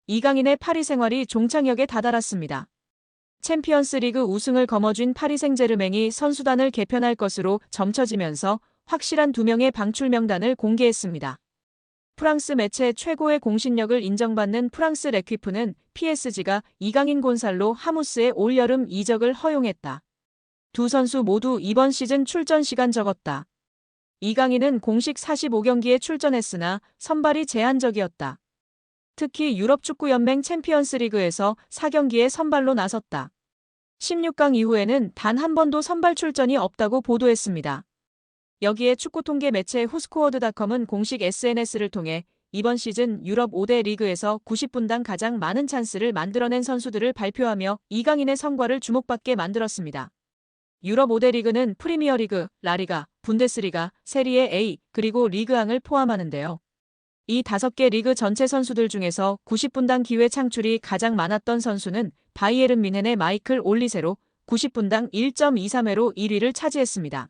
이강인의 파리 생활이 종착역에 다다랐습니다. 챔피언스리그 우승을 거머쥔 파리 생제르맹이 선수단을 개편할 것으로 점쳐지면서 확실한 2명의 방출 명단을 공개했습니다. 프랑스 매체 최고의 공신력을 인정받는 프랑스 레퀴프는 PSG가 이강인 곤살로 하무스의 올여름 이적을 허용했다. 두 선수 모두 이번 시즌 출전 시간 적었다. 이강인은 공식 45경기에 출전했으나 선발이 제한적이었다. 특히 유럽축구연맹 챔피언스리그에서 4경기에 선발로 나섰다. 16강 이후에는 단 한 번도 선발 출전이 없다고 보도했습니다. 여기에 축구통계 매체 후스코어드닷컴은 공식 SNS를 통해 이번 시즌 유럽 5대 리그에서 90분당 가장 많은 찬스를 만들어낸 선수들을 발표하며 이강인의 성과를 주목받게 만들었습니다. 유럽 5대 리그는 프리미어리그, 라리가, 분데스리가, 세리에 A, 그리고 리그앙을 포함하는데요. 이 5개 리그 전체 선수들 중에서 90분당 기회 창출이 가장 많았던 선수는 바이에른 뮌헨의 마이클 올리세로 90분당 1.23회로 1위를 차지했습니다.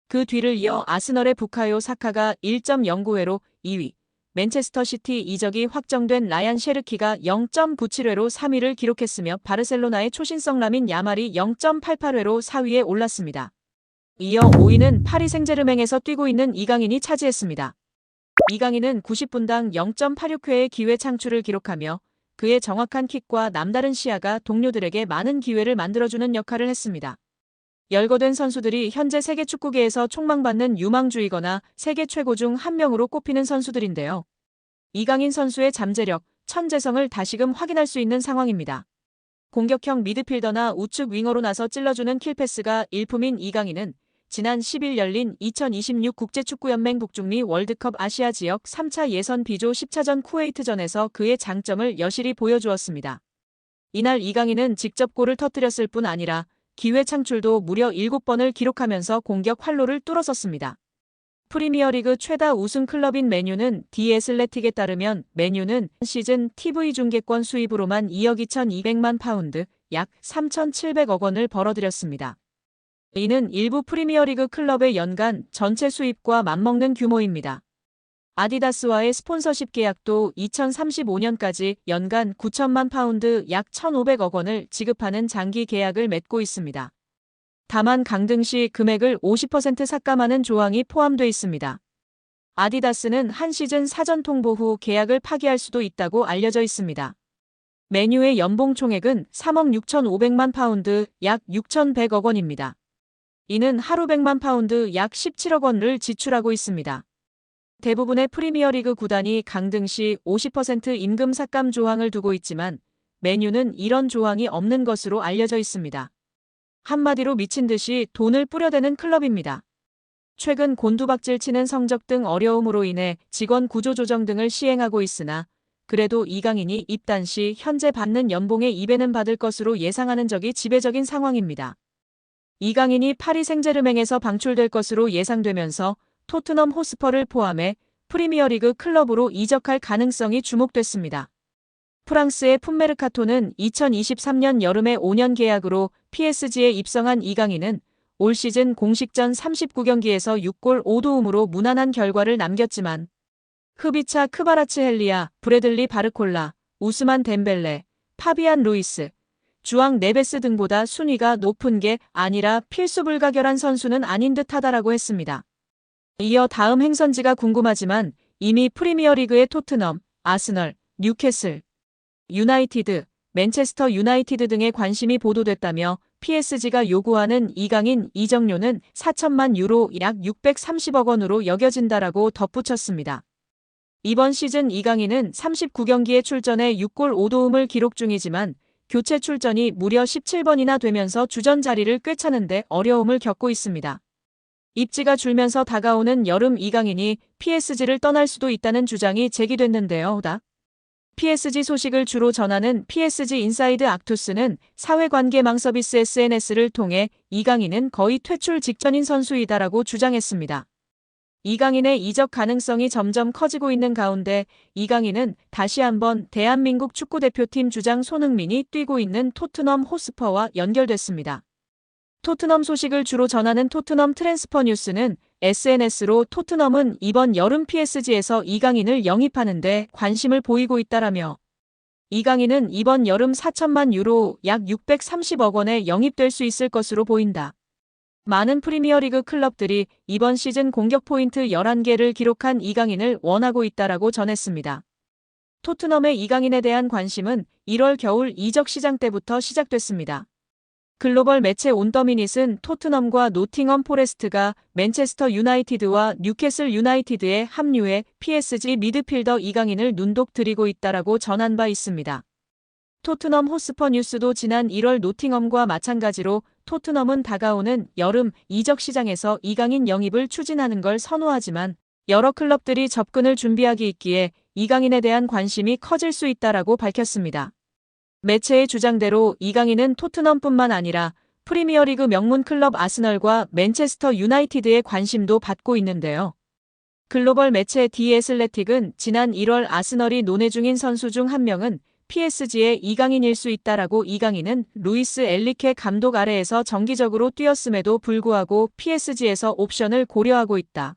그 뒤를 이어 아스널의 부카요 사카가 1.09회로 2위, 맨체스터 시티 이적이 확정된 라얀 셰르키가 0.97회로 3위를 기록했으며 바르셀로나의 초신성 라민 야말이 0.88회로 4위에 올랐습니다. 이어 5위는 파리 생제르맹에서 뛰고 있는 이강인이 차지했습니다. 이강인은 90분당 0.86회의 기회 창출을 기록하며 그의 정확한 킥과 남다른 시야가 동료들에게 많은 기회를 만들어주는 역할을 했습니다. 열거된 선수들이 현재 세계 축구계에서 촉망받는 유망주이거나 세계 최고 중 한 명으로 꼽히는 선수들인데요. 이강인 선수의 잠재력, 천재성을 다시금 확인할 수 있는 상황입니다. 공격형 미드필더나 우측 윙어로 나서 찔러주는 킬패스가 일품인 이강인은 지난 10일 열린 2026 국제축구연맹 북중미 월드컵 아시아 지역 3차 예선 B조 10차전 쿠웨이트전에서 그의 장점을 여실히 보여주었습니다. 이날 이강인은 직접 골을 터뜨렸을 뿐 아니라 기회 창출도 무려 7번을 기록하면서 공격 활로를 뚫어섰습니다. 프리미어리그 최다 우승 클럽인 맨유는 디 애슬레틱에 따르면 맨유는 시즌 TV 중계권 수입으로만 2억 2,200만 파운드, 약 3,700억 원을 벌어들였습니다. 이는 일부 프리미어리그 클럽의 연간 전체 수입과 맞먹는 규모입니다. 아디다스와의 스폰서십 계약도 2035년까지 연간 9천만 파운드 약 1,500억 원을 지급하는 장기 계약을 맺고 있습니다. 다만 강등 시 금액을 50% 삭감하는 조항이 포함돼 있습니다. 아디다스는 한 시즌 사전 통보 후 계약을 파기할 수도 있다고 알려져 있습니다. 맨유의 연봉 총액은 3억 6,500만 파운드 약 6,100억 원입니다. 이는 하루 100만 파운드 약 17억 원을 지출하고 있습니다. 대부분의 프리미어리그 구단이 강등 시 50% 임금 삭감 조항을 두고 있지만 맨유는 이런 조항이 없는 것으로 알려져 있습니다. 한마디로 미친 듯이 돈을 뿌려대는 클럽입니다. 최근 곤두박질 치는 성적 등 어려움으로 인해 직원 구조 조정 등을 시행하고 있으나 그래도 이강인이 입단 시 현재 받는 연봉의 2배는 받을 것으로 예상하는 적이 지배적인 상황입니다. 이강인이 파리 생제르맹에서 방출될 것으로 예상되면서 토트넘 호스퍼를 포함해 프리미어리그 클럽으로 이적할 가능성이 주목됐습니다. 프랑스의 풋메르카토는 2023년 여름에 5년 계약으로 PSG에 입성한 이강인은 올 시즌 공식전 39경기에서 6골 5도움으로 무난한 결과를 남겼지만 흐비차 크바라츠헬리아, 브래들리 바르콜라, 우스만 덴벨레, 파비안 루이스, 주앙 네베스 등보다 순위가 높은 게 아니라 필수 불가결한 선수는 아닌 듯하다라고 했습니다. 이어 다음 행선지가 궁금하지만 이미 프리미어리그의 토트넘, 아스널, 뉴캐슬, 유나이티드, 맨체스터 유나이티드 등의 관심이 보도됐다며 PSG가 요구하는 이강인 이적료는 4천만 유로 약 630억 원으로 여겨진다라고 덧붙였습니다. 이번 시즌 이강인은 39경기에 출전해 6골 5도움을 기록 중이지만 교체 출전이 무려 17번이나 되면서 주전 자리를 꿰차는데 어려움을 겪고 있습니다. 입지가 줄면서 다가오는 여름 이강인이 PSG를 떠날 수도 있다는 주장이 제기됐는데요. PSG 소식을 주로 전하는 PSG 인사이드 악투스는 사회관계망 서비스 SNS를 통해 이강인은 거의 퇴출 직전인 선수이다라고 주장했습니다. 이강인의 이적 가능성이 점점 커지고 있는 가운데 이강인은 다시 한번 대한민국 축구대표팀 주장 손흥민이 뛰고 있는 토트넘 호스퍼와 연결됐습니다. 토트넘 소식을 주로 전하는 토트넘 트랜스퍼 뉴스는 SNS로 토트넘은 이번 여름 PSG에서 이강인을 영입하는 데 관심을 보이고 있다라며 이강인은 이번 여름 4천만 유로 약 630억 원에 영입될 수 있을 것으로 보인다. 많은 프리미어리그 클럽들이 이번 시즌 공격 포인트 11개를 기록한 이강인을 원하고 있다라고 전했습니다. 토트넘의 이강인에 대한 관심은 1월 겨울 이적 시장 때부터 시작됐습니다. 글로벌 매체 온더미닛은 토트넘과 노팅엄 포레스트가 맨체스터 유나이티드와 뉴캐슬 유나이티드에 합류해 PSG 미드필더 이강인을 눈독 들이고 있다라고 전한 바 있습니다. 토트넘 호스퍼 뉴스도 지난 1월 노팅엄과 마찬가지로 토트넘은 다가오는 여름 이적 시장에서 이강인 영입을 추진하는 걸 선호하지만 여러 클럽들이 접근을 준비하기 있기에 이강인에 대한 관심이 커질 수 있다라고 밝혔습니다. 매체의 주장대로 이강인은 토트넘뿐만 아니라 프리미어리그 명문 클럽 아스널과 맨체스터 유나이티드의 관심도 받고 있는데요. 글로벌 매체 디 애슬레틱은 지난 1월 아스널이 논의 중인 선수 중 한 명은 PSG의 이강인일 수 있다라고 이강인은 루이스 엘리케 감독 아래에서 정기적으로 뛰었음에도 불구하고 PSG에서 옵션을 고려하고 있다.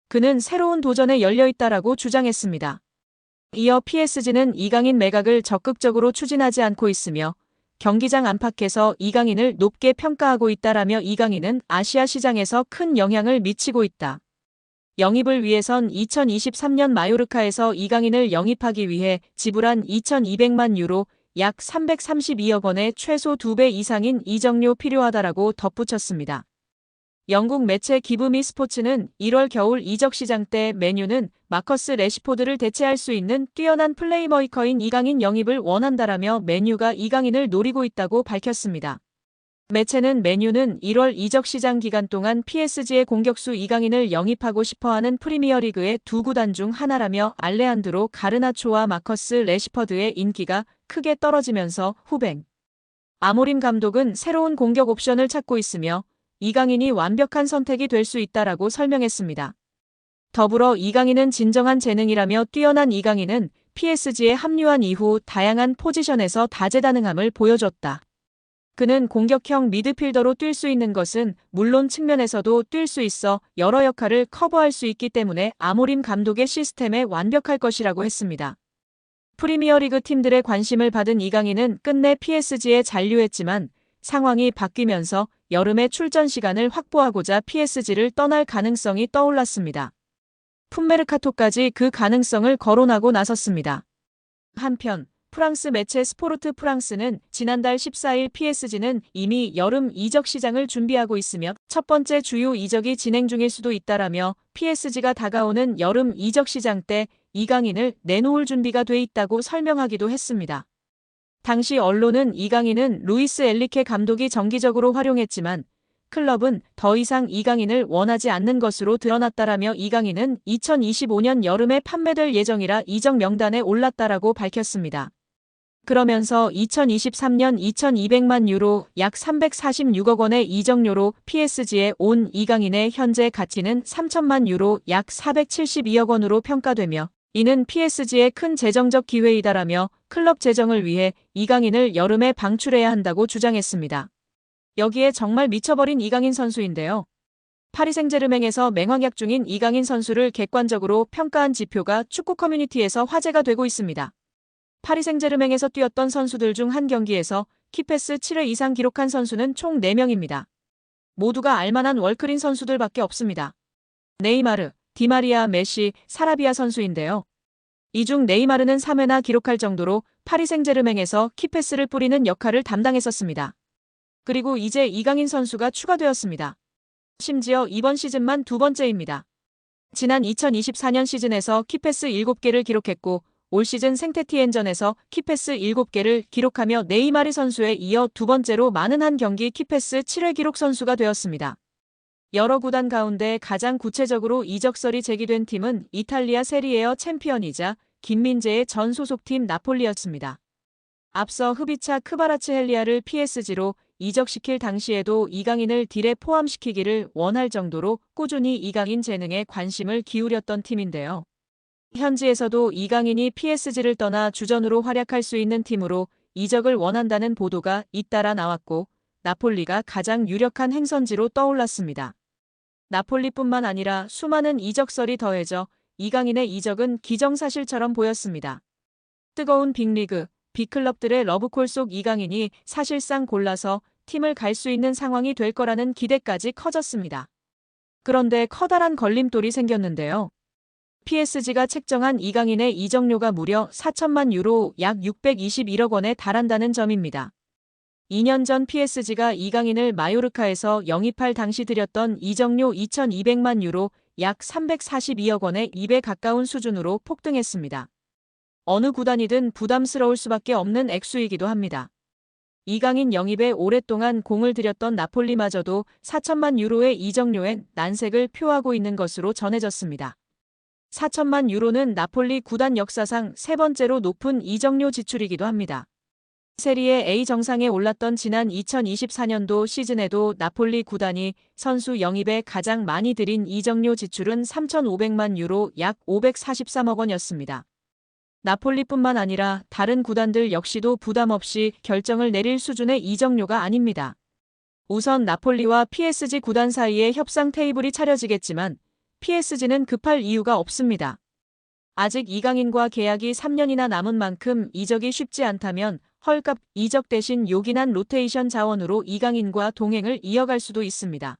그는 새로운 도전에 열려 있다라고 주장했습니다. 이어 PSG는 이강인 매각을 적극적으로 추진하지 않고 있으며 경기장 안팎에서 이강인을 높게 평가하고 있다라며 이강인은 아시아 시장에서 큰 영향을 미치고 있다. 영입을 위해선 2023년 마요르카에서 이강인을 영입하기 위해 지불한 2,200만 유로 약 332억 원의 최소 2배 이상인 이적료 필요하다라고 덧붙였습니다. 영국 매체 기브미 스포츠는 1월 겨울 이적 시장 때 맨유는 마커스 래시포드를 대체할 수 있는 뛰어난 플레이메이커인 이강인 영입을 원한다라며 맨유가 이강인을 노리고 있다고 밝혔습니다. 매체는 맨유는 1월 이적 시장 기간 동안 PSG의 공격수 이강인을 영입하고 싶어하는 프리미어리그의 두 구단 중 하나라며 알레한드로 가르나초와 마커스 래시퍼드의 인기가 크게 떨어지면서 후배 아모림 감독은 새로운 공격 옵션을 찾고 있으며 이강인이 완벽한 선택이 될 수 있다라고 설명했습니다. 더불어 이강인은 진정한 재능이라며 뛰어난 이강인은 PSG에 합류한 이후 다양한 포지션에서 다재다능함을 보여줬다. 그는 공격형 미드필더로 뛸 수 있는 것은 물론 측면에서도 뛸 수 있어 여러 역할을 커버할 수 있기 때문에 아모림 감독의 시스템에 완벽할 것이라고 했습니다. 프리미어리그 팀들의 관심을 받은 이강인은 끝내 PSG에 잔류했지만 상황이 바뀌면서 여름에 출전 시간을 확보하고자 PSG를 떠날 가능성이 떠올랐습니다. 풋메르카토까지 그 가능성을 거론하고 나섰습니다. 한편 프랑스 매체 스포르트 프랑스는 지난달 14일 PSG는 이미 여름 이적 시장을 준비하고 있으며 첫 번째 주요 이적이 진행 중일 수도 있다라며 PSG가 다가오는 여름 이적 시장 때 이강인을 내놓을 준비가 돼 있다고 설명하기도 했습니다. 당시 언론은 이강인은 루이스 엘리케 감독이 정기적으로 활용했지만 클럽은 더 이상 이강인을 원하지 않는 것으로 드러났다라며 이강인은 2025년 여름에 판매될 예정이라 이적 명단에 올랐다라고 밝혔습니다. 그러면서 2023년 2,200만 유로 약 346억 원의 이적료로 PSG에 온 이강인의 현재 가치는 3천만 유로 약 472억 원으로 평가되며 이는 PSG의 큰 재정적 기회이다라며 클럽 재정을 위해 이강인을 여름에 방출해야 한다고 주장했습니다. 여기에 정말 미쳐버린 이강인 선수인데요. 파리 생제르맹에서 맹활약 중인 이강인 선수를 객관적으로 평가한 지표가 축구 커뮤니티에서 화제가 되고 있습니다. 파리 생제르맹에서 뛰었던 선수들 중 한 경기에서 키패스 7회 이상 기록한 선수는 총 4명입니다. 모두가 알만한 월클인 선수들밖에 없습니다. 네이마르, 디마리아, 메시, 사라비아 선수인데요. 이 중 네이마르는 3회나 기록할 정도로 파리 생제르맹에서 키패스를 뿌리는 역할을 담당했었습니다. 그리고 이제 이강인 선수가 추가되었습니다. 심지어 이번 시즌만 두 번째입니다. 지난 2024년 시즌에서 키패스 7개를 기록했고 올 시즌 생테티엔전에서 키패스 7개를 기록하며 네이마르 선수에 이어 두 번째로 많은 한 경기 키패스 7회 기록 선수가 되었습니다. 여러 구단 가운데 가장 구체적으로 이적설이 제기된 팀은 이탈리아 세리에어 챔피언이자 김민재의 전 소속팀 나폴리였습니다. 앞서 흡이차 크바라츠헬리아를 PSG로 이적시킬 당시에도 이강인을 딜에 포함시키기를 원할 정도로 꾸준히 이강인 재능에 관심을 기울였던 팀인데요. 현지에서도 이강인이 PSG를 떠나 주전으로 활약할 수 있는 팀으로 이적을 원한다는 보도가 잇따라 나왔고 나폴리가 가장 유력한 행선지로 떠올랐습니다. 나폴리뿐만 아니라 수많은 이적설이 더해져 이강인의 이적은 기정사실처럼 보였습니다. 뜨거운 빅리그, 빅클럽들의 러브콜 속 이강인이 사실상 골라서 팀을 갈 수 있는 상황이 될 거라는 기대까지 커졌습니다. 그런데 커다란 걸림돌이 생겼는데요. PSG가 책정한 이강인의 이적료가 무려 4천만 유로 약 621억 원에 달한다는 점입니다. 2년 전 PSG가 이강인을 마요르카에서 영입할 당시 들였던 이적료 2,200만 유로 약 342억 원의 2배 가까운 수준으로 폭등했습니다. 어느 구단이든 부담스러울 수밖에 없는 액수이기도 합니다. 이강인 영입에 오랫동안 공을 들였던 나폴리마저도 4천만 유로의 이적료엔 난색을 표하고 있는 것으로 전해졌습니다. 4천만 유로는 나폴리 구단 역사상 세 번째로 높은 이적료 지출이기도 합니다. 세리에 A 정상에 올랐던 지난 2024년도 시즌에도 나폴리 구단이 선수 영입에 가장 많이 들인 이적료 지출은 3,500만 유로 약 543억 원이었습니다. 나폴리뿐만 아니라 다른 구단들 역시도 부담 없이 결정을 내릴 수준의 이적료가 아닙니다. 우선 나폴리와 PSG 구단 사이에 협상 테이블이 차려지겠지만 PSG는 급할 이유가 없습니다. 아직 이강인과 계약이 3년이나 남은 만큼 이적이 쉽지 않다면 헐값 이적 대신 요긴한 로테이션 자원으로 이강인과 동행을 이어갈 수도 있습니다.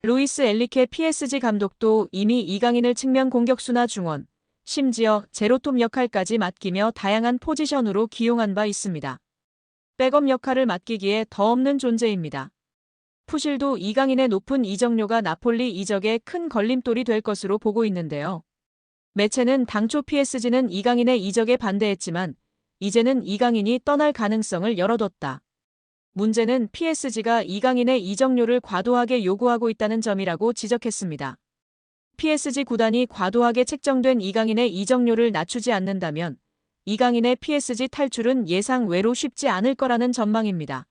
루이스 엔리케 PSG 감독도 이미 이강인을 측면 공격수나 중원, 심지어 제로톱 역할까지 맡기며 다양한 포지션으로 기용한 바 있습니다. 백업 역할을 맡기기에 더 없는 존재입니다. 푸실도 이강인의 높은 이적료가 나폴리 이적에 큰 걸림돌이 될 것으로 보고 있는데요. 매체는 당초 PSG는 이강인의 이적에 반대했지만 이제는 이강인이 떠날 가능성을 열어뒀다. 문제는 PSG가 이강인의 이적료를 과도하게 요구하고 있다는 점이라고 지적했습니다. PSG 구단이 과도하게 책정된 이강인의 이적료를 낮추지 않는다면 이강인의 PSG 탈출은 예상 외로 쉽지 않을 거라는 전망입니다.